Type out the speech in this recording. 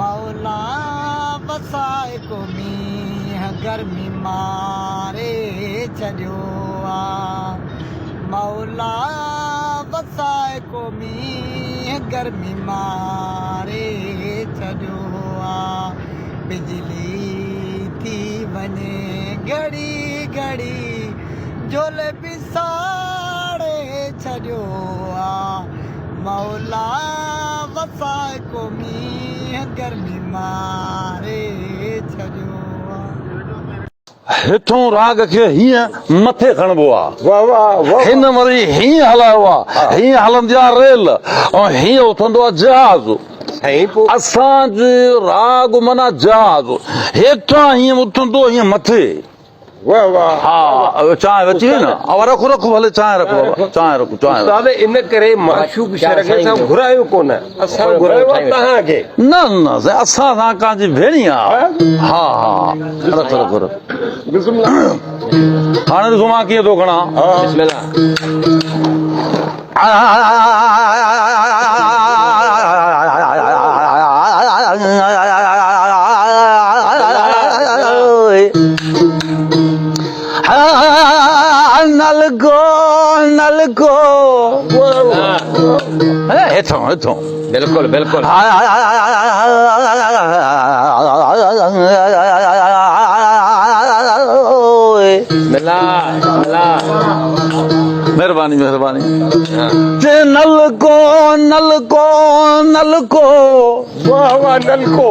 मौला वसाए को मींह गर्मी मारे छॾियो आहे मौला वसाए को मींह गर्मी मारे छॾियो आहे बिजली थी वञे घड़ी घड़ी झोले पिसाड़े छॾियो आहे मौला वसाए को मींह गर्मी मारे छॾियो हिथों राग खे हीअं मथे खणबो आहे वाह वाह वाह हिन वरी हीअं हलायो आहे हीअं हलंदी आहे रेल ऐं हीअं उथंदो आहे जहाज़ साईं पोइ असांजो राग माना जहाज़ हेठां हीअं उथंदो हीअं मथे वाह वाह हा चांहि अची वई न रखो रखो भले चांहि रखो बाबा चांहि रखो चांहि रखो। दादा इन करे माशूक शर खे असां घुरायो कोन असां घुरायो आहे तव्हांखे न न असां सां कांजी भेणी आहे हा हा रखो रखो रखो बिस्मिल्लाह हाणे ॾिसो मां कीअं थो खणा बिस्मिल्लाह नलको नलको हेठों हेठों बिल्कुल बिल्कुल मेहरबानी मेहरबानी नलको नलको नलको वाह वाह नलको